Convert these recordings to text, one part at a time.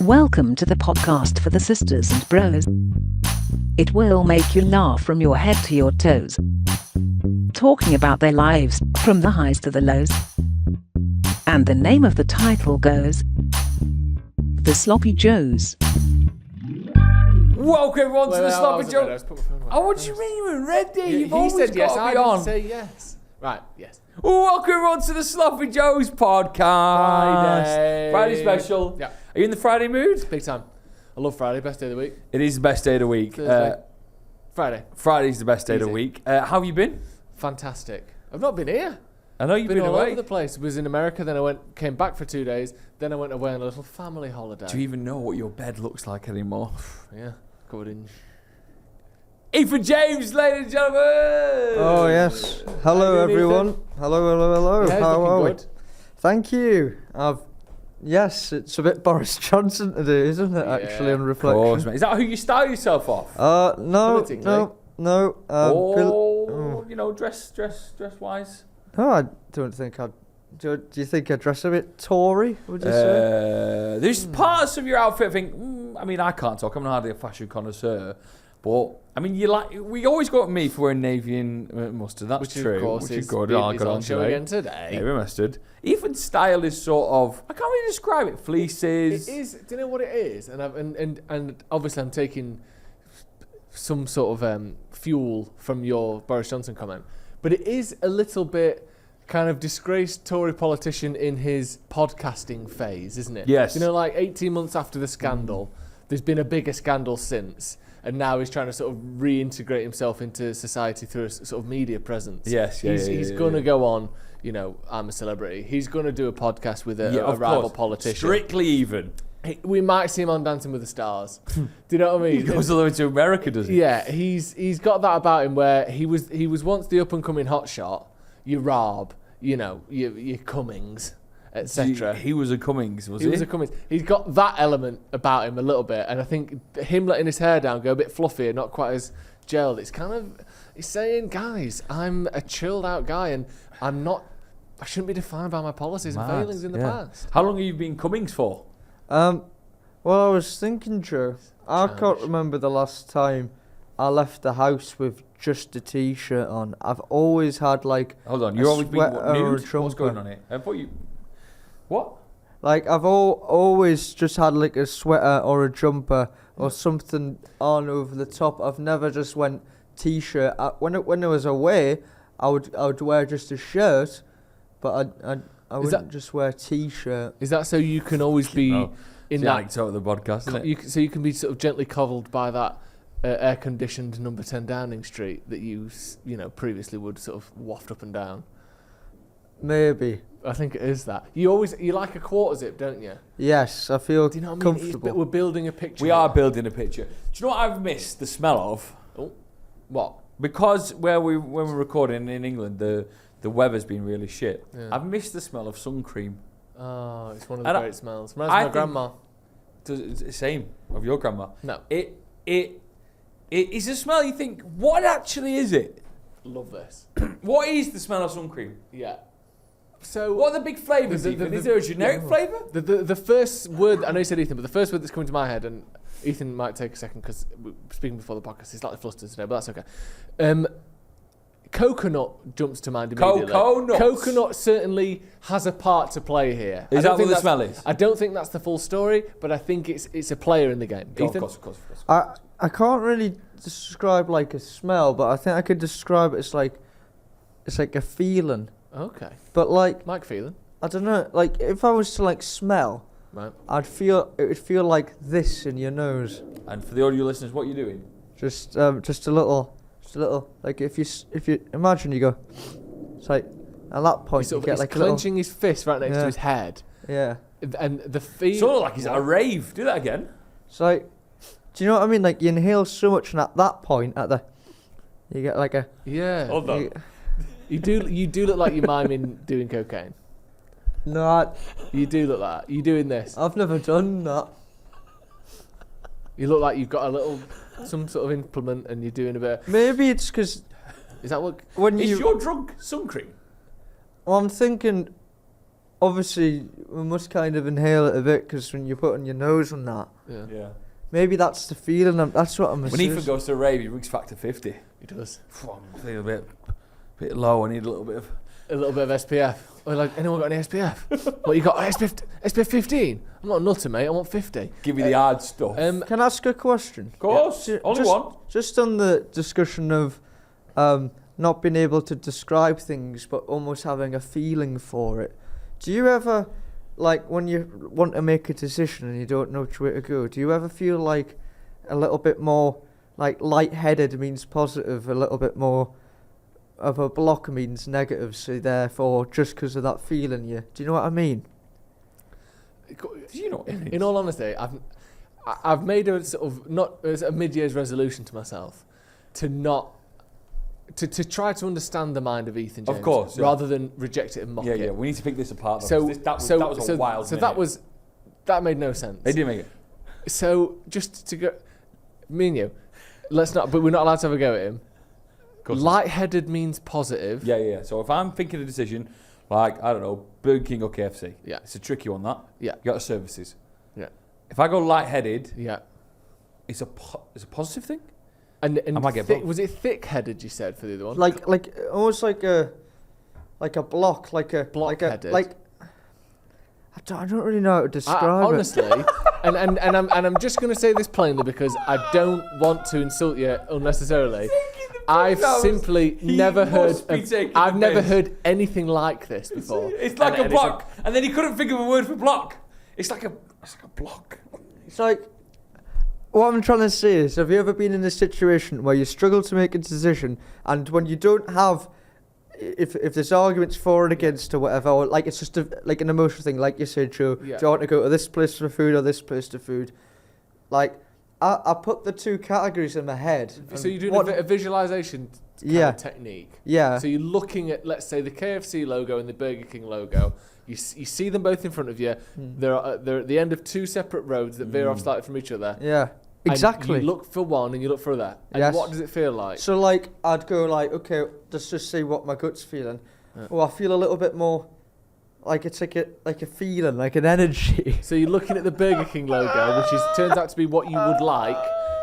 Welcome to the podcast for the sisters and bros. It will make you laugh from your head to your toes. Talking about their lives, from the highs to the lows. And the name of the title goes, The Sloppy Joes. Welcome everyone to the Sloppy Joes. Oh, what do you mean we're ready? You've always said yes, got to be I on. didn't say yes. Right, yes. Welcome everyone to the Sloppy Joes podcast. Friday special. Yeah. Are you in the Friday mood? Big time. I love Friday, best day of the week. It is the best day of the week. Thursday. Friday. Friday's the best day of the Easy. week. How have you been? Fantastic. I've not been here. I know you've been all away. over the place. Was in America, then came back for 2 days, then I went away on a little family holiday. Do you even know what your bed looks like anymore? Yeah, covered in... Ethan James, ladies and gentlemen. Oh yes. Hello How you doing, everyone. Ethan? Hello. Yeah, How are we? good. Thank you. Yes, it's a bit Boris Johnson today, isn't it? Actually, Yeah. on Of reflection. course, mate. Is that who you style yourself off? No. Politically. You know, dress wise. No, I don't think I'd. Do you think I dress a bit Tory? Would you say? There's parts of your outfit I think, I mean, I can't talk. I'm not hardly a fashion connoisseur. But, I mean, we always go at me for wearing navy and mustard. That's Which true. of course which is is good. on Good on show today. again today. Navy and mustard. Ethan's style is sort of, I can't really describe it. Fleeces. It is. Do you know what it is? And obviously I'm taking some sort of fuel from your Boris Johnson comment, but it is a little bit kind of disgraced Tory politician in his podcasting phase, isn't it? Yes. You know, like 18 months after the scandal, there's been a bigger scandal since, and now he's trying to sort of reintegrate himself into society through a sort of media presence. Yes, He's going to go on. You know, I'm a celebrity. He's going to do a podcast with a rival course. politician. Strictly even. We might see him on Dancing with the Stars. Do you know what I mean? He goes all the way to America, does he? Yeah, he's got that about him where he was once the up and coming hotshot, your Rob, you know, your Cummings, etc. He was a Cummings, was he? He was a Cummings. He's got that element about him a little bit, and I think him letting his hair down, go a bit fluffier, not quite as gelled. It's kind of he's saying, guys, I'm a chilled out guy, and I shouldn't be defined by my policies and failings in the past. How long have you been Cummings for? Well, I was thinking, Joe. I can't Childish. remember the last time I left the house with just a t-shirt on. I've always had like. Hold on, a you've always been sweater what, or a nude? What's jumper. going on here? I thought you... What? Like I've always just had like a sweater or a jumper or something on over the top. I've never just went t-shirt. When I was away, I would wear just a shirt, but I wouldn't just wear a t-shirt. Is that so you can always be in that? anecdote of the podcast, isn't it? So you can be sort of gently coddled by that air-conditioned number 10 Downing Street that you previously would sort of waft up and down. Maybe. I think it is that. You like a quarter zip, don't you? Yes, I feel Do you know what I mean? comfortable. We're building a picture. We are building a picture. Do you know what I've missed the smell of? Oh, what? Because when we're recording in England, the weather's been really shit. Yeah. I've missed the smell of sun cream. Oh, it's one of And the I- great smells. Reminds me of my think- grandma. It's the same of your grandma. No, It is a smell you think, what actually is it? love this. What is the smell of sun cream? Yeah. So What are the big flavours, Ethan? Is there a generic flavour? The first word, I know you said Ethan, but the first word that's coming to my head, and Ethan might take a second because speaking before the podcast, he's slightly flustered today, but that's okay. Coconut jumps to mind immediately. Coconut certainly has a part to play here. Is that what the smell is? I don't think that's the full story, but I think it's a player in the game. Ethan? Of course. I can't really describe like a smell, but I think I could describe it as like it's like a feeling. Okay. But like Mike Phelan. I don't know, like if I was to like smell, Right. it would feel like this in your nose. And for the audio listeners, what are you doing? Just a little like if you imagine you go, it's like at that point He's you sort of, get he's like a little, clenching his fist right next to Yeah. his head. yeah. And the feel... Sort of like he's at a rave. Do that again. It's like, do you know what I mean? Like you inhale so much, and at that point, you get like a. Yeah. Hold on. You do look like you're miming doing cocaine. No, You do look like that. You doing this. I've never done that. You look like you've got some sort of implement and you're doing a bit. Maybe it's because Is that what? when Is you. your drug sun cream? Well, I'm thinking obviously we must kind of inhale it a bit because when you put on your nose and that, Yeah. maybe that's the feeling. That's what I'm. When Ethan goes to a rave, he reaches factor 50. He does. I'm feeling a bit low. I need a little bit of. A little bit of SPF. Or like, anyone got any SPF? What you got? SPF 15? I'm not a nutter, mate. I want 50. Give you the hard stuff. Can I ask a question? Of course. Only one. Just on the discussion of not being able to describe things, but almost having a feeling for it. Do you ever, like, when you want to make a decision and you don't know which way to go, do you ever feel like a little bit more, like, lightheaded means positive, a little bit more of a block means negative, so therefore, just because of that feeling, do you know what I mean? Do you know what it is? In all honesty, I've made a sort of not a mid-year's resolution to myself to not to try to understand the mind of Ethan James, of course, rather than reject it and mock it. Yeah, we need to pick this apart. Though, that was a wild. So minute. that made no sense. They didn't make it. So just to go, me and you, let's not. But we're not allowed to have a go at him. Lightheaded means positive. Yeah. So if I'm thinking a decision, like, I don't know, Burger King or KFC. Yeah. It's a tricky one, that. Yeah. You got the services. Yeah. If I go lightheaded, Yeah. it's a positive thing? And I might get both. was it thick-headed, you said, for the other one? Like almost like a block, Block-headed. I don't really know how to describe honestly, it. and I'm just going to say this plainly because I don't want to insult you unnecessarily. I've simply never heard. I've never heard anything like this before. It's like a block, and then he couldn't think of a word for block. It's like a block. It's like, what I'm trying to say is, have you ever been in a situation where you struggle to make a decision, and when you don't have, if there's arguments for and against or whatever, or like it's just like an emotional thing, like you said, Joe, do you want to go to this place for food or this place to food? Like, I put the two categories in my head. So you're doing a visualization kind of technique. Yeah. So you're looking at, let's say, the KFC logo and the Burger King logo. You see them both in front of you. They're at the end of two separate roads that veer off slightly from each other. Yeah. Exactly. And you look for one and you look for the other. And Yes. what does it feel like? So like, I'd go like, okay, let's just see what my gut's feeling. Yeah. Oh, I feel a little bit more, like it's like a feeling, like an energy. So you're looking at the Burger King logo, which turns out to be what you would like.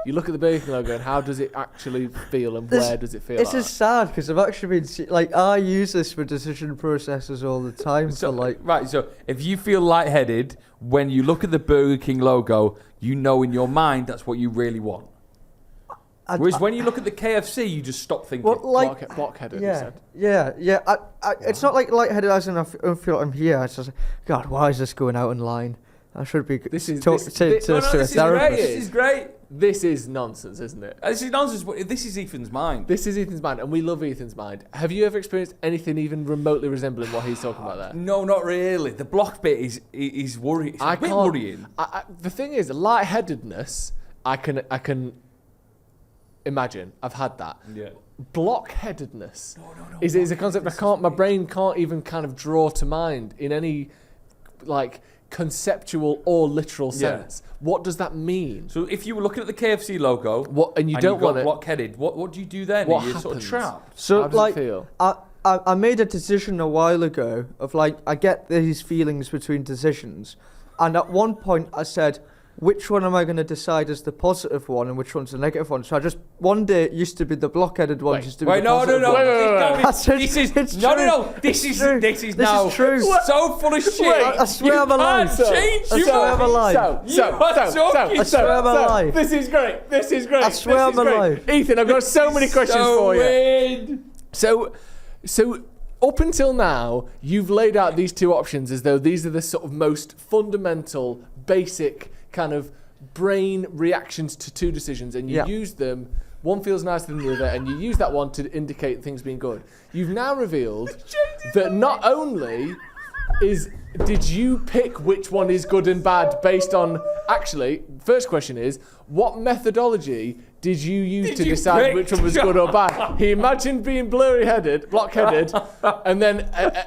You look at the Burger King logo and how does it actually feel and where does it feel This like? is sad because I've actually been, I use this for decision processes all the time. So, like, right, so if you feel lightheaded when you look at the Burger King logo, you know in your mind that's what you really want. Whereas when you look at the KFC, you just stop thinking. well, like, Blockheaded, you said. yeah. It's not like lightheaded as in I feel like I'm here. It's just, God, why is this going out in line? I should be This is to a therapist. This is great. This is nonsense, isn't it? This is nonsense. But this is Ethan's mind. This is Ethan's mind, and we love Ethan's mind. Have you ever experienced anything even remotely resembling what he's talking about there? No, not really. The block bit is worrying. It's a bit worrying. The thing is, lightheadedness, I can imagine. I've had that. Yeah. Blockheadedness is a concept my brain can't even kind of draw to mind in any like conceptual or literal sense. What does that mean? So if you were looking at the KFC logo, and you don't want it, blockheaded, what do you do then? What You're happens? sort of trapped. So how does like, it feel? I made a decision a while ago of like, I get these feelings between decisions, and at one point I said, which one am I going to decide as the positive one and which one's the negative one? So one day it used to be the blockheaded one. Used to be the positive one. This is now true. So full of shit. I swear I'm alive. Change I swear I'm alive. I swear I'm alive. This is great. I swear I'm alive. Ethan, I've got so many questions for you. Weird. So up until now, you've laid out these two options as though these are the sort of most fundamental, basic kind of brain reactions to two decisions, and you use them. One feels nicer than the other, and you use that one to indicate things being good. You've now revealed that not only did you pick which one is good and bad based on... Actually, first question is, what methodology did you use to decide which one was good or bad? He imagined being blockheaded, and then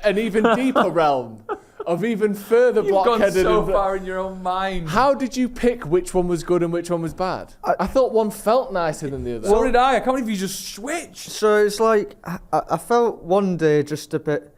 an even deeper realm of even further blockheaded. You've gone so far in your own mind. How did you pick which one was good and which one was bad? I thought one felt nicer than the other. So did I. I can't believe you just switched. So it's like, I felt one day just a bit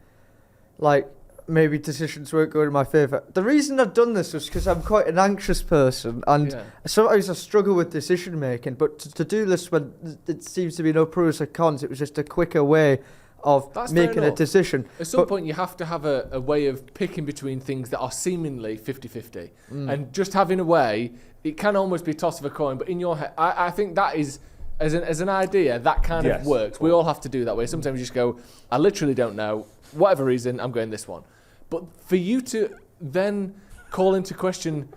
like, maybe decisions weren't going in my favour. The reason I've done this was because I'm quite an anxious person, and sometimes I struggle with decision making. But to do this when it seems to be no pros or cons, it was just a quicker way of making a decision. At some point, you have to have a way of picking between things that are seemingly 50-50. And just having a way, it can almost be a toss of a coin, but in your head, I think that is, as an idea, that kind of works. We all have to do that way. Sometimes you just go, I literally don't know, whatever reason, I'm going this one. But for you to then call into question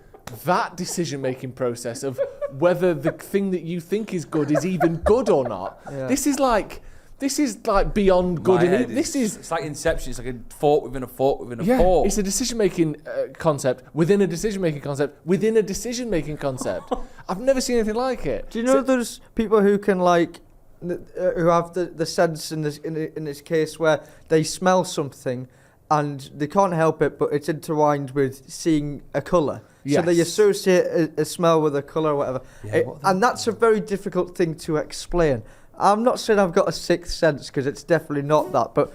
that decision-making process of whether the thing that you think is good is even good or not, this is like beyond good. It's like Inception. It's like a fork within a fork within a fork. It's a decision-making concept within a decision-making concept within a decision-making concept. I've never seen anything like it. Do you know there's people who can who have the sense in this case where they smell something and they can't help it, but it's intertwined with seeing a colour. Yes. So they associate a smell with a colour or whatever. And that's a very difficult thing to explain. I'm not saying I've got a sixth sense, because it's definitely not that, but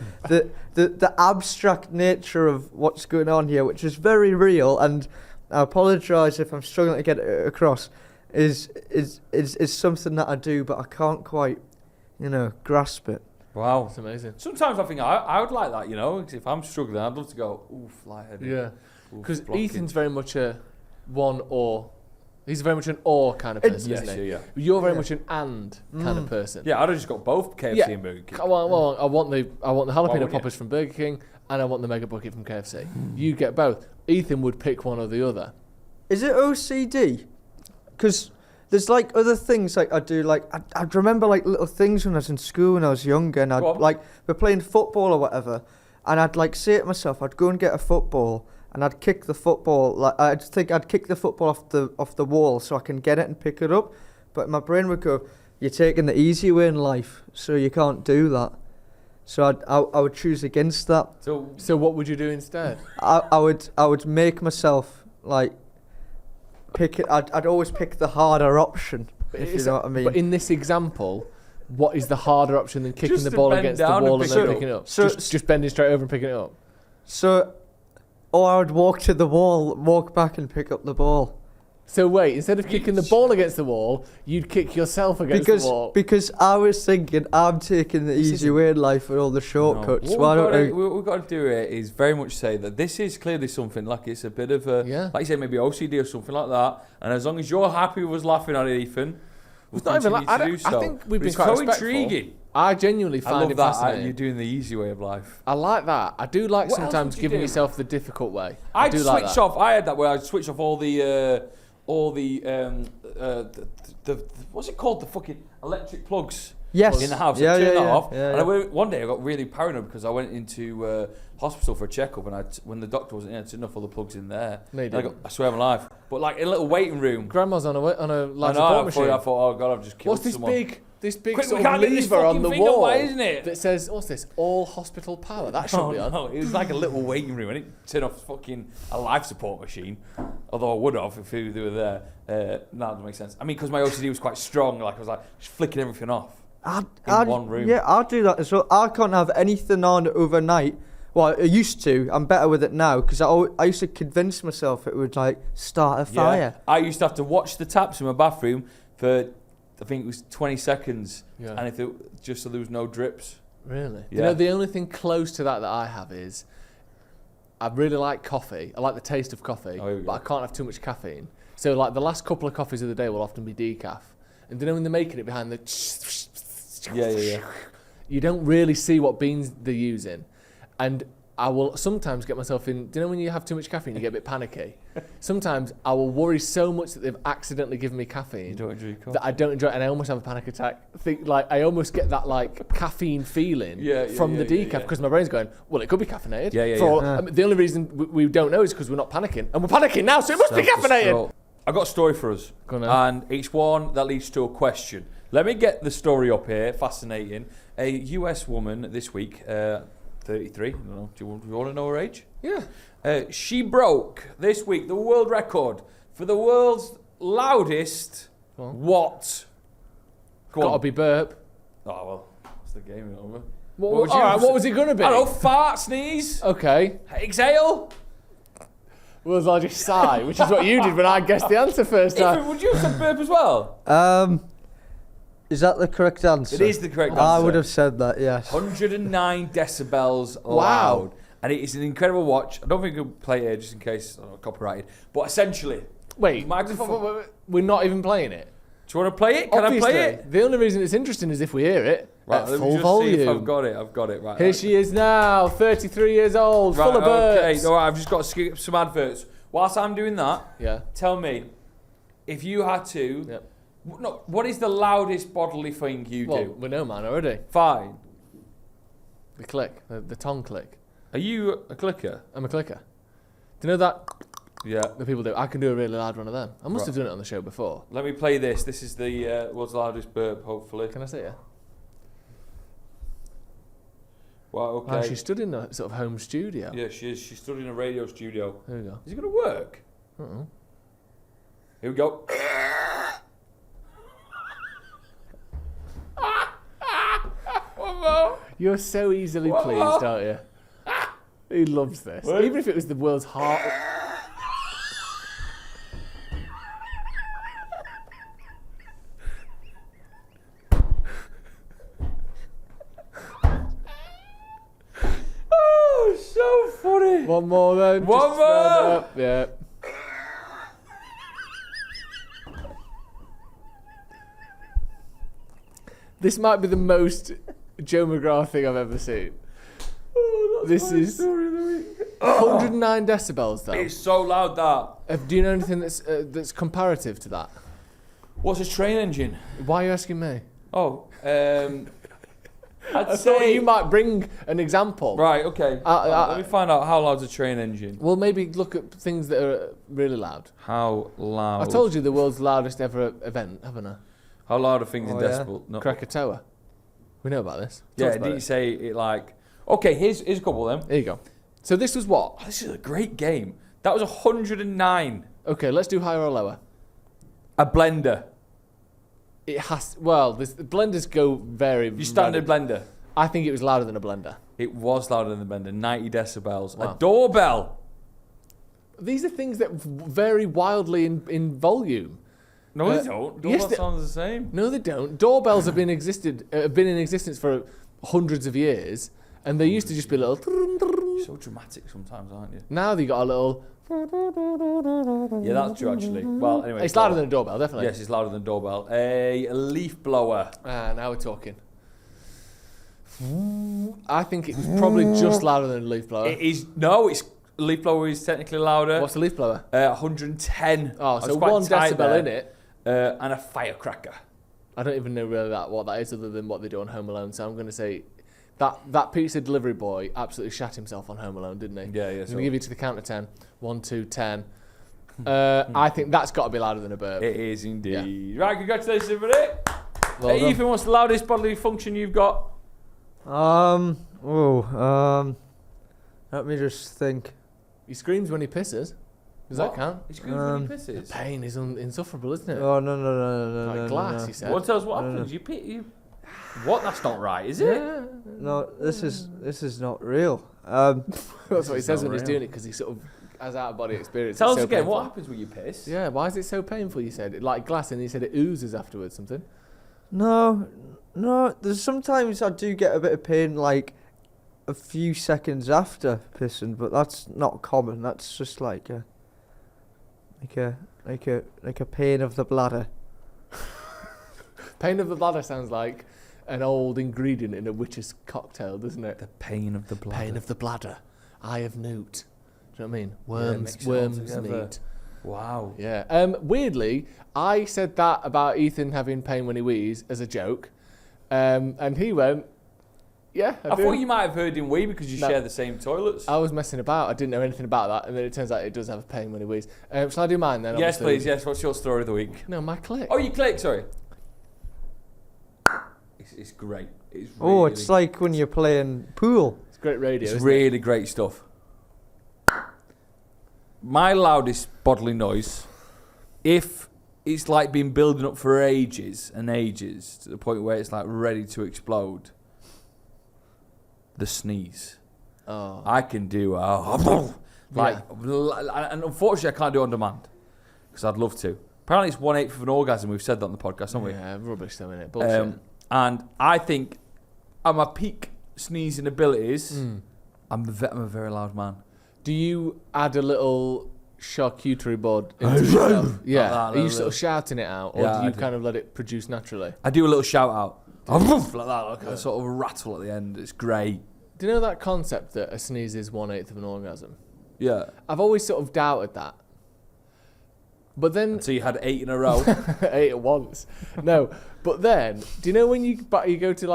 the abstract nature of what's going on here, which is very real, and I apologise if I'm struggling to get it across, is something that I do, but I can't quite, grasp it. Wow. That's amazing. Sometimes I think I would like that, 'cause if I'm struggling, I'd love to go, oof, lightheaded. Yeah. Because Ethan's very much a one or. He's very much an or kind of person, isn't he? Yeah. You're very much an and kind of person. Yeah, I'd have just got both KFC and Burger King. I want the jalapeno poppers from Burger King, and I want the mega bucket from KFC. You get both. Ethan would pick one or the other. Is it OCD? Because there's other things I do. I remember little things when I was in school when I was younger, and we're playing football or whatever, and I'd say to myself, I'd go and get a football, and I'd kick the football. I'd kick the football off the wall so I can get it and pick it up. But my brain would go, "You're taking the easy way in life, so you can't do that." So I would choose against that. So what would you do instead? I would make myself pick it. I'd always pick the harder option. If you know what I mean. But in this example, what is the harder option than kicking the ball against the wall and then picking it up? So just bending straight over and picking it up. Or I would walk to the wall, walk back and pick up the ball. So wait, instead of kicking the ball against the wall, you'd kick yourself against the wall. Because I was thinking, I'm taking the easy way in life with all the shortcuts. What we've got to do here is very much say that this is clearly something it's a bit of a, like you say, maybe OCD or something like that. And as long as you're happy with us laughing at it, Ethan, we'll continue to do so. I think we've been quite so intriguing. I genuinely find it fascinating. You're doing the easy way of life. I like that. I do like sometimes giving yourself the difficult way. I'd switch off. I had that where I'd switch off all the what's it called? The fucking electric plugs. Yes. In the house. Yeah, I turned that yeah, off. yeah, And one day I got really paranoid because I went into hospital for a checkup, and when the doctor wasn't in, I turned off all the plugs in there. No, I swear on my life. But in a little waiting room. Grandma's on a life support machine. I thought, oh God, I've just killed someone. This big Quick, sort of lever on the wall, isn't it? that says, what's this? All hospital power. That should be on. No, it was like a little waiting room. I didn't turn off fucking a life support machine, although I would have if they were there. No, that doesn't make sense. I mean, because my OCD was quite strong, I was just flicking everything off in one room. Yeah, I'd do that as well. I can't have anything on overnight. Well, I used to. I'm better with it now because I used to convince myself it would start a fire. Yeah. I used to have to watch the taps in my bathroom for, I think it was 20 seconds, and just so there was no drips. Really? Yeah. The only thing close to that I have is I really like coffee. I like the taste of coffee, but I can't have too much caffeine. So the last couple of coffees of the day will often be decaf. And when they're making it behind the you don't really see what beans they're using. And I will sometimes get myself in, when you have too much caffeine, you get a bit panicky. Sometimes I will worry so much that they've accidentally given me caffeine that I don't enjoy it, and I almost have a panic attack. I almost get that caffeine feeling from the decaf because my brain's going, well, it could be caffeinated. I mean, the only reason we don't know is because we're not panicking. And we're panicking now, so it must be caffeinated. I've got a story for us, and it's one that leads to a question. Let me get the story up here, fascinating. A US woman this week, 33, I don't know, do you want to know her age? Yeah. She broke this week the world record for the world's loudest what? Gotta be burp. Oh, well, it's the game over. What would you all right, say? what was it going to be? I don't know, fart, sneeze, Okay. exhale. World's largest sigh, which is what you did when I guessed the answer first time. Ethan, would you have said burp as well? Is that the correct answer? It is the correct answer. I would have said that, yes. 109 decibels loud. And it is an incredible watch. I don't think we'll play it here just in case I'm not copyrighted. But essentially, Wait, microphone. we're not even playing it. Do you want to play it? Can Obviously, I play it? the only reason it's interesting is if we hear it Right, at let me full just volume. see if I've got it. I've got it. Right. Here she is now, 33 years old, full of burps. Okay, all right, I've just got to skip some adverts. Whilst I'm doing that, tell me, if you had to, no, what is the loudest bodily thing you do? We know mine already. Fine. The click, the tongue click. Are you a clicker? I'm a clicker. Do you know that? Yeah. The people do. I can do a really loud one of them. I must have done it on the show before. Let me play this. This is the world's loudest burp, hopefully. Can I see it? Well, okay. Oh, she stood in a sort of home studio. Yeah, she is. She stood in a radio studio. There we go. Is it going to work? Uh-oh. Here we go. One more. You're so easily pleased, aren't you? He loves this. What? Even if it was the world's heart. Oh, so funny. One more then. One just more. round up. Yeah. This might be the most Joe McGrath thing I've ever seen. Oh, This is 109 decibels though. It's so loud that. Do you know anything that's comparative to that? What's a train engine? Why are you asking me? Oh, I'd I say thought you might bring an example. Right. Okay. Let me find out how loud's a train engine. Well, maybe look at things that are really loud. How loud? I told you the world's loudest ever event, haven't I? How loud are things in Oh, yeah. decibel? No. Krakatoa. We know about this. Yeah. Talked about Did you it. say it like? Okay. Here's a couple of them. There you go. So this was what? Oh, this is a great game. That was 109. Okay, let's do higher or lower. A blender. It has. Well, the blenders go very. Your standard blender. I think it was louder than a blender. It was louder than the blender. 90 decibels. Wow. A doorbell. These are things that vary wildly in volume. No, they don't. Doorbell yes, sounds the same. No, they don't. Doorbells have been in existence for hundreds of years, and they used to just be little. You're so dramatic sometimes, aren't you? Now they got a little. Yeah, that's true actually. Well, anyway. It's louder than a doorbell, definitely. Yes, it's louder than a doorbell. A leaf blower. Now we're talking. I think it was probably just louder than a leaf blower. It is it's leaf blower is technically louder. What's a leaf blower? 110. Oh, I so was quite 1 tight decibel there. in it. And a firecracker. I don't even know really what that is other than what they do on Home Alone. So I'm going to say that pizza delivery boy absolutely shat himself on Home Alone, didn't he? Yeah, yeah. I'm going to give you to the count of 10. 1, 2, 10. I think that's got to be louder than a burp. It is indeed. Right, congratulations everybody. Well Hey, done. Ethan, what's the loudest bodily function you've got? Let me just think. He screams when he pisses. Does that count? He screams when he pisses. Pain is insufferable, isn't it? Oh no! Like no, glass, no. he said. Well, tell us what happens. You What? That's not right, is it? Yeah. No, this is not real. That's what he says not when he's real. doing it because he sort of has out of body experience. Tell It's us so again, painful. what happens when you piss? Yeah, why is it so painful? You said like glass, and he said it oozes afterwards. Something. No. There's sometimes I do get a bit of pain, like a few seconds after pissing, but that's not common. That's just like a pain of the bladder. Pain of the bladder sounds like an old ingredient in a witch's cocktail, doesn't it? The pain of the bladder. Pain of the bladder. Eye of newt. Do you know what I mean? mix it all Worms together. meat. Wow. Yeah. Weirdly, I said that about Ethan having pain when he wheezes as a joke, and he went, "Yeah, I do." thought you might have heard him wee because you No. share the same toilets. I was messing about. I didn't know anything about that, and then it turns out it does have pain when he wheezes. Shall I do mine then? Yes, obviously? please. Yes. What's your story of the week? No, my click. Oh, you click. Sorry. It's great. It's Oh, really, it's like when you're playing pool. It's great radio. it's isn't really great stuff. My loudest bodily noise, if it's like been building up for ages and ages to the point where it's like ready to explode. the sneeze. Oh. I can do and unfortunately I can't do it on demand because I'd love to. Apparently it's 1/8 of an orgasm. We've said that on the podcast, haven't we? Yeah, rubbish though, innit? Bullshit. And I think at my peak sneezing abilities, I'm a very loud man. Do you add a little charcuterie board into yourself? Yeah. Are you sort of shouting it out, or do you kind of let it produce naturally? I do a little shout out. Like that, like a sort of rattle at the end. It's great. Do you know that concept that a sneeze is 1/8 of an orgasm? Yeah. I've always sort of doubted that. But then... So you had 8 in a row? 8 at once. No. But then, do you know when you go to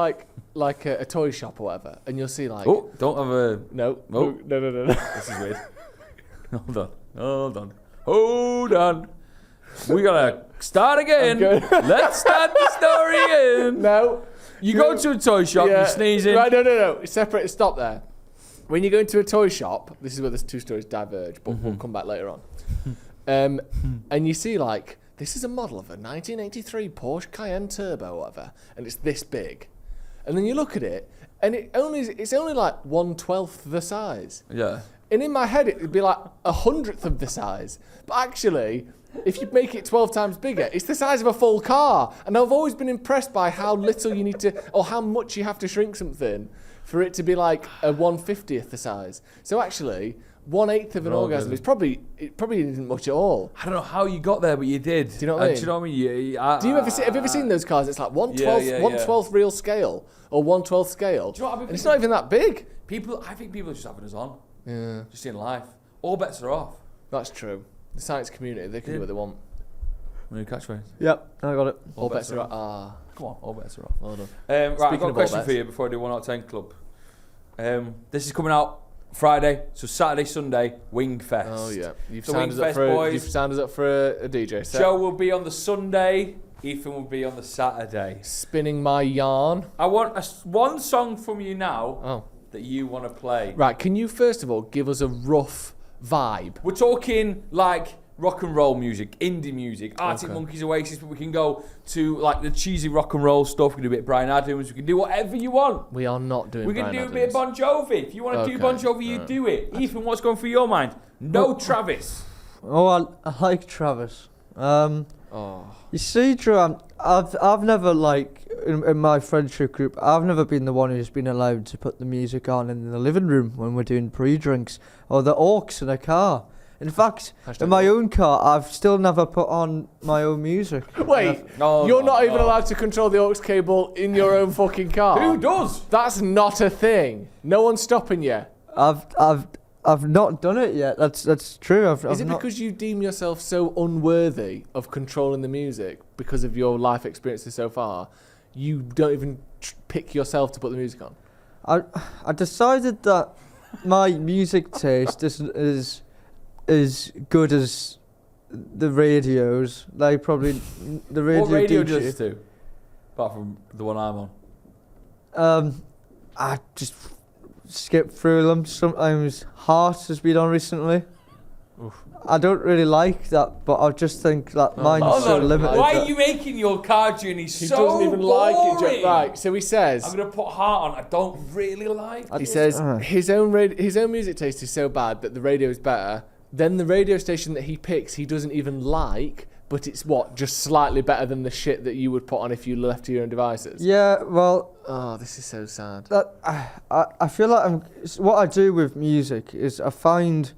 like a toy shop or whatever, and you'll see like... Oh, don't have a... No. Oh. No. This is weird. Hold on. We gotta start again. Let's start the story again. No. You go to a toy shop, you're sneezing. Right, no. Separate, stop there. When you go into a toy shop, this is where the two stories diverge, but we'll come back later on. And you see like, this is a model of a 1983 Porsche Cayenne Turbo or whatever, and it's this big. And then you look at it, and it's only like 1/12 the size. Yeah. And in my head, it would be like 100th of the size. But actually, if you make it 12 times bigger, it's the size of a full car. And I've always been impressed by how little you need to, or how much you have to shrink something for it to be like a 1/50th the size. So actually, 1/8 of an orgasm is probably isn't much at all. I don't know how you got there, but you did. Do you know what I mean? Do you know what I mean? Have you ever seen those cars? It's like 1/12th real scale or 1/12th scale. Do you know what I mean? And it's not even that big. I think people are just having us on. Yeah, Just in life. All bets are off. that's true. The science community, they can do what they want. New catchphrase. Yep, I got it. All bets are off. Come on, all bets are off. Well done. Right, I've Speaking got a of question all for you before I do 1 out of 10 club. This is coming out Friday, so Saturday, Sunday, Wing Fest. Oh yeah, you've The signed us up Wingfest for boys. you've signed us up for a DJ set. Joe will be on the Sunday. Ethan will be on the Saturday. Spinning my yarn. I want one song from you now Oh, that you want to play. right. Can you first of all give us a rough vibe? We're talking like rock and roll music, indie music, Arctic Okay. Monkeys, Oasis, but we can go to like the cheesy rock and roll stuff. We can do a bit of Bryan Adams. We can do whatever you want. We are not doing. We can Bryan do a bit of Bon Jovi. If you want to do Okay, Bon Jovi, you do it. Ethan, what's going through your mind? No Travis. Oh, I like Travis. Oh, You see, Drew, I've never in my friendship group, I've never been the one who's been allowed to put the music on in the living room when we're doing pre-drinks or the aux in a car. In fact, in my own car, I've still never put on my own music. wait. You're not even allowed to control the aux cable in your own fucking car. Who does? That's not a thing. No one's stopping you. I've not done it yet. That's true. Is it because you deem yourself so unworthy of controlling the music because of your life experiences so far? You don't even pick yourself to put the music on. I decided that my music taste isn't as good as the radios. Like probably the radio. What radio DJ. does to? Apart from the one I'm on. I just skip through them. Sometimes Heart has been on recently. Oof. I don't really like that, but I just think that mine's so limited. Why that- are you making your car journey He so doesn't even boring? like it. Right, so he says. I'm going to put Heart on. I don't really like He it. says Alright. his own music taste is so bad that the radio is better. Then the radio station that he picks, he doesn't even like, but it's just slightly better than the shit that you would put on if you left to your own devices. Yeah, well, Oh, this is so sad. that I feel like what I do with music is I find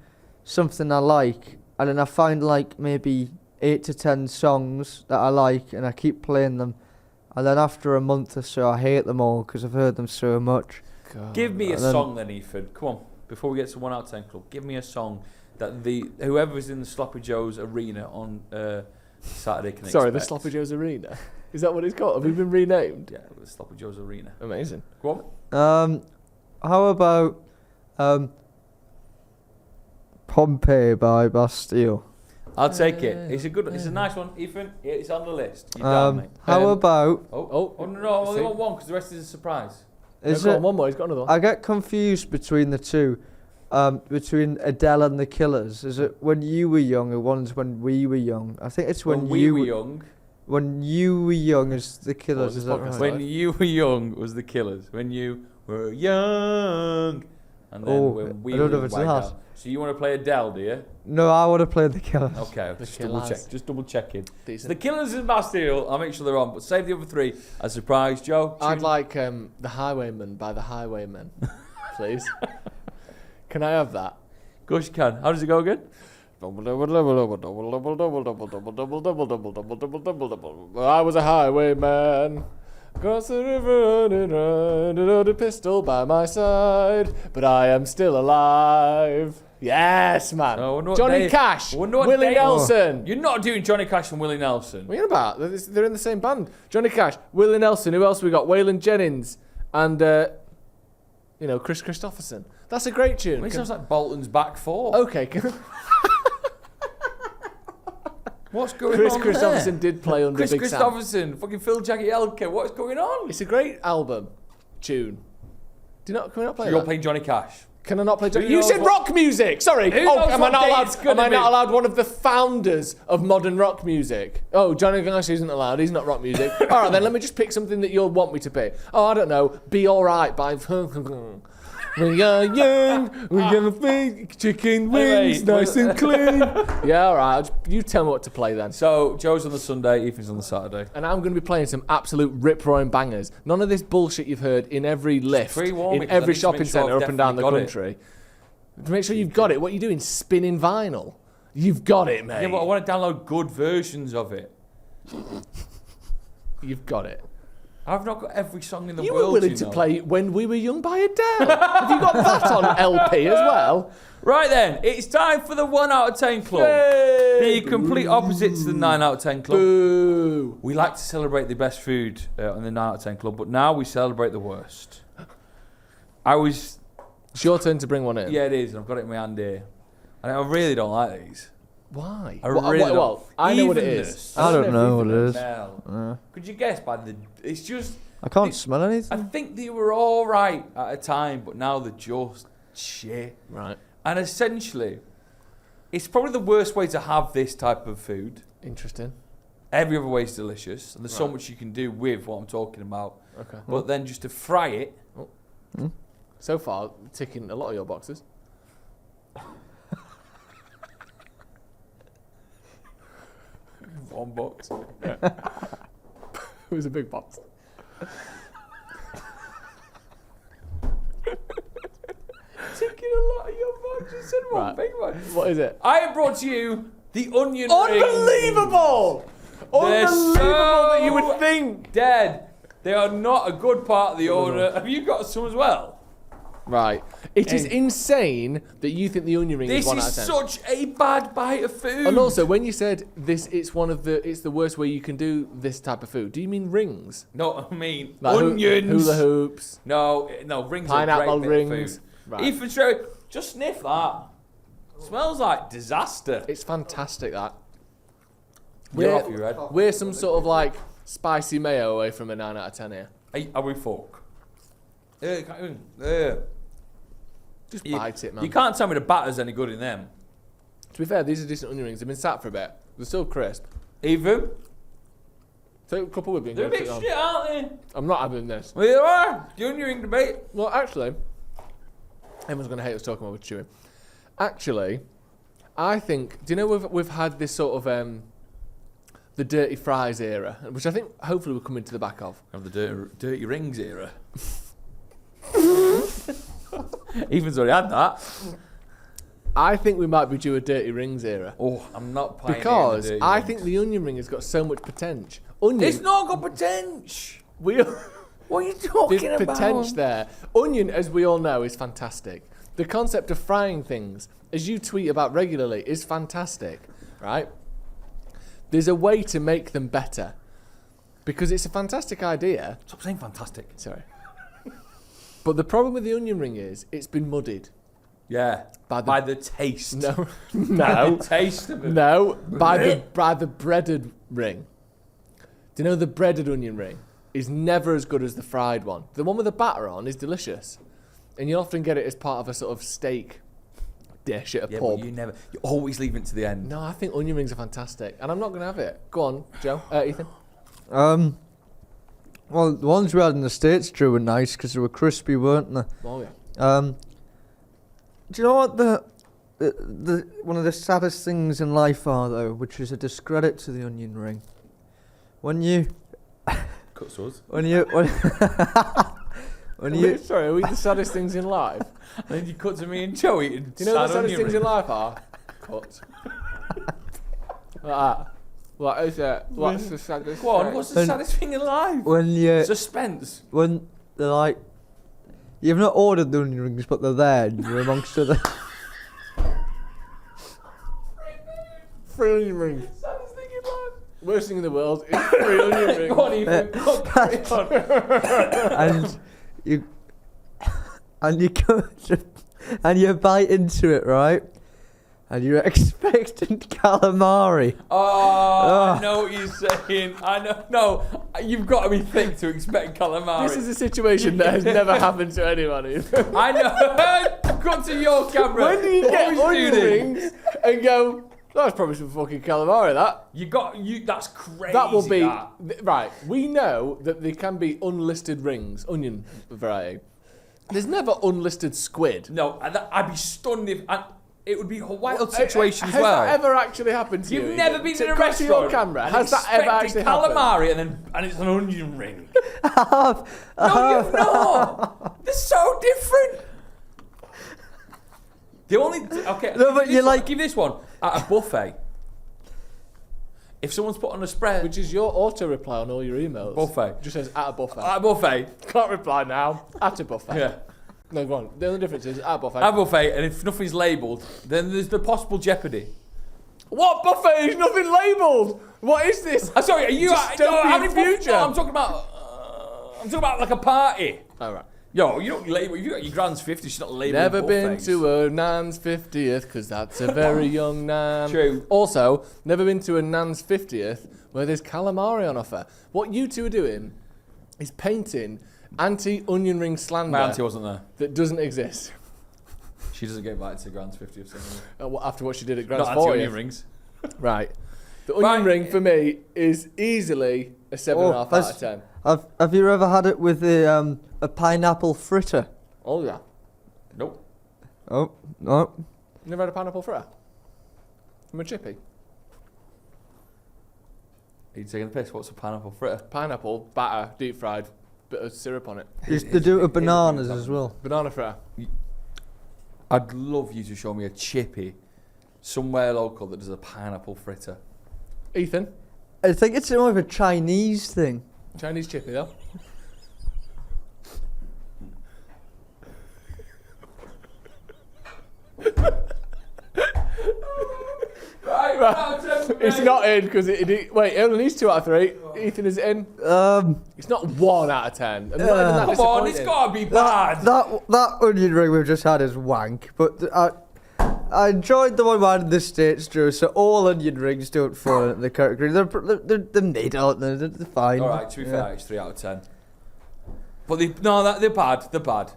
something I like, and then I find like maybe 8 to 10 songs that I like, and I keep playing them, and then after a month or so, I hate them all because I've heard them so much. God. Give me a And then- song then, Ethan. Come on. Before we get to 1 out of 10 club, give me a song that whoever's in the Sloppy Joe's arena on Saturday can Sorry, the expect. Sloppy Joe's Arena. Is that what it's called? Have we been renamed? Yeah, the Sloppy Joe's arena. Amazing. Go on. How about Pompeii by Bastille? I'll take it. It's a nice one, Ethan. It's on the list. You're down, mate. How about Oh no, I only want one because the rest is a surprise. is Go it? on, one more. He's got another one. I get confused between the two, between Adele and the Killers. Is it When You Were Young or one's When We Were Young? I think it's when we you were young. When you were young as the Killers, this is that podcast right? When you were young was the Killers. When you were young. And then when we I don't know were if it's white that. down. So you want to play Adele, do you? No, I would have played the Killers. Okay, The just double check. Killers. Just double checking. So Decent. the Killers is Bastille. I'll make sure they're on, but save the other three as surprise. Joe, I'd tune- like the Highwayman by the Highwaymen, please. Can I have that? Of course you can. How does it go again? I was a highwayman. Across the river, and a pistol by my side, but I am still alive. Yes, man. Oh, I wonder what Johnny Dave- Cash, I wonder what Willie Dave- Nelson. You're not doing Johnny Cash and Willie Nelson. What are you on about? They're in the same band. Johnny Cash, Willie Nelson. Who else we got? Waylon Jennings and Chris Christopherson. That's a great tune. It sounds like Bolton's back four. Okay. What's going Chris on Christopherson there? did play under Chris Big Sam. Christopherson, fucking Phil Jagielka. What's going on? It's a great album tune. Can we not play So you're that? playing Johnny Cash. Can I not play? Who You knows said what- rock music. Sorry. Who Oh, knows am I what not day allowed? it's gonna Am I not be? allowed? One of the founders of modern rock music. Oh, Johnny Cash isn't allowed. He's not rock music. All right, then let me just pick something that you'll want me to pick. Oh, I don't know. Be Alright by. We are young, we are big, chicken wings, Hey, mate. nice and clean. Yeah, all right. You tell me what to play then. So Joe's on the Sunday, Ethan's on the Saturday. And I'm going to be playing some absolute rip-roaring bangers. None of this bullshit you've heard in every lift, pre-warm in it, 'cause I every need to shopping make sure I've centre up and down the definitely got country. To make sure you've got it. What are you doing? Spinning vinyl? You've got it, mate. Yeah, but I want to download good versions of it. You've got it. I've not got every song in the You world. were willing to play When We Were Young by Adele. Have you got that on LP as well? Right then, it's time for the 1 out of 10 club. The complete opposite to the 9 out of 10 club. Boo. We like to celebrate the best food on the 9 out of 10 club, but now we celebrate the worst. It's your turn to bring one in. Yeah, it is, and I've got it in my hand here. And I really don't like these. Why? I really don't. Well, I know what it Evenness. is. I don't know what it the is. smell. Could you guess by the... It's just... I can't It- smell I anything. think they were all right at a time, but now they're just shit. Right. And essentially, it's probably the worst way to have this type of food. Interesting. Every other way is delicious, and there's so Right. much you can do with what I'm talking about. Okay. But then just to fry it, So far, ticking a lot of your boxes. one box. It was a big box. Taking a lot of your box. You said one Right. big one. What is it? I have brought to you the onion rings. Unbelievable! They're Unbelievable so that you would think. dead. They are not a good part of the order. Have you got some as well? Right. It is And- insane that you think the onion ring This is 1 out of is 10. such a bad bite of food. And also, when you said this, it's the worst way you can do this type of food. Do you mean rings? No, I mean Like onions. hula hoops, No, rings pineapple are a great bit rings. of food. Right. Ethan Sherry, just sniff that. Smells like disaster. It's fantastic that. You're off your head. We're some sort of like spicy mayo away from a 9 out of 10 here. Are we fuck? Just You, bite it, man. you can't tell me the batter's any good in them. To be fair, these are decent onion rings. They've been sat for a bit. They're still crisp. Ethan, Take a couple with me. they're a bit shit, aren't they? I'm not having this. Well, you are. The onion ring debate. Well, actually, everyone's going to hate us talking about chewing. Actually, I think, do you know we've had this sort of the dirty fries era, which I think hopefully we're coming to the back of. Of the dirty rings era. Ethan's already had that. I think we might be due a dirty rings era. Oh, I'm not playing Because I think the onion ring has got so much potential. Onion, it's not got potential. we What are you talking There's about? potential there. Onion, as we all know, is fantastic. The concept of frying things, as you tweet about regularly, is fantastic, right? There's a way to make them better. Because it's a fantastic idea. Stop saying fantastic. Sorry. But the problem with the onion ring is it's been muddied. Yeah. By By the- the taste. No. By No. the taste of it. No. By the breaded ring. Do you know the breaded onion ring is never as good as the fried one? The one with the batter on is delicious. And you often get it as part of a sort of steak dish at a Yeah, pub. but you always leave it to the end. No, I think onion rings are fantastic. And I'm not going to have it. Go on, Joe. Ethan. Well, the ones we had in the States, Drew, were nice because they were crispy, weren't they? Oh, yeah. Do you know what the one of the saddest things in life are, though, which is a discredit to the onion ring? When you... Cut swords. When you... When you... Sorry, are we the saddest things in life? And then you cut to me and Joe eating. Do you know what the saddest things in life are? Cut. Like that. What is it? What's the saddest Go on, thing? what's the saddest thing in life? When you... Suspense. When they're like... You've not ordered the onion rings, but they're there, and you're amongst other... Free onion rings. Saddest thing in life. Worst thing in the world is free onion rings. Go on, Ethan. Go on. and you go to, and you bite into it, right? And you're expecting calamari. Oh, I know what you're saying. I know. No, you've got to be thick to expect calamari. This is a situation that has never happened to anyone. I know. Cut to your camera. When do you get What was onion doing? rings and go, that's probably some fucking calamari, that? That's crazy. That will be... that. Right, we know that there can be unlisted rings, onion variety. There's never unlisted squid. No, I'd be stunned if... it would be a wild situation as has well. that ever actually happened to you? You've never been in a Across restaurant. your camera, and has that ever actually expected happened? calamari and it's an onion ring. I have. No, you've not. They're so different. The only... Okay, No, but you like... Give this one. At a buffet. If someone's put on a spread... Which is your auto-reply on all your emails. Buffet. It just says, at a buffet. At a buffet. Can't reply now. At a buffet. Yeah. No, go on. The only difference is, at a buffet. At a buffet, and if nothing's labelled, then there's the possible jeopardy. What buffet is nothing labelled? What is this? Sorry, are you... Dystopian how many future. No, I'm talking about like a party. All right. Yo, you don't label... If you got your grand's 50, she's not labelling Never been buffets. to a nan's 50th, because that's a very young nan. True. Also, never been to a nan's 50th where there's calamari on offer. What you two are doing is painting anti-onion ring slander My auntie wasn't there. that doesn't exist. She doesn't get invited to grand's 50th. After what she did at Grand's Not 40th. anti-onion rings. Right. The onion Right. ring for me is easily a 7.5 out of 10. Have you ever had it with a pineapple fritter? Oh yeah. Nope. Oh, no. Never had a pineapple fritter? From a chippy? Are you taking the piss? What's a pineapple fritter? Pineapple, batter, deep fried, bit of syrup on it. They do it with bananas as well. Banana fritter. I'd love you to show me a chippy somewhere local that does a pineapple fritter. Ethan, I think it's more of a Chinese thing. Chinese chippy though. Right. It's not in because wait, it only needs 2 out of 3. Ethan, is it in? It's not 1 out of 10. I'm not even that Come on, it's disappointed. got to be bad. That onion ring we've just had is wank, but I enjoyed the one we had in the States, Drew, so all onion rings don't fall into the category. They're made, aren't they? They're fine. All right, to be fair, it's 3 out of 10. But they're bad. They're bad.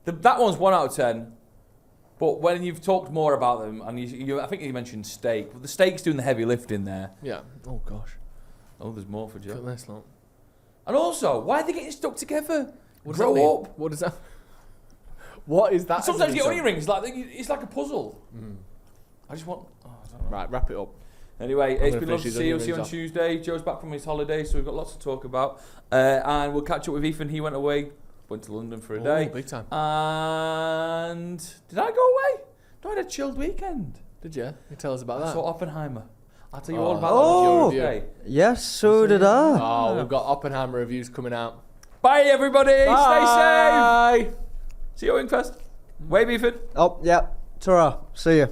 That one's 1 out of 10. But when you've talked more about them, and I think you mentioned steak, but the steak's doing the heavy lifting there. Yeah. Oh gosh. Oh, there's more for Look at Joe. this lot. And also, why are they getting stuck together? What does Grow that mean? up. What does that? What is that? Sometimes you as get an onion rings, it's like a puzzle. I just want... I don't know. Right, wrap it up. Anyway, it's gonna been finish lovely to these see you. onion See you on rings off. Tuesday. Joe's back from his holiday, so we've got lots to talk about. And we'll catch up with Ethan. He went away, went to London for a day. Big time. And did I go away? No, I had a chilled weekend. Did you? You tell us about I that. saw Oppenheimer. I'll tell you Oh. all about Oh. that on Tuesday. Yes, so did I. Oh, we've got Oppenheimer reviews coming out. Bye, everybody. Stay safe. Bye. See you at Wingfest. Wave, Ethan. Oh, yeah. Ta-ra. See you.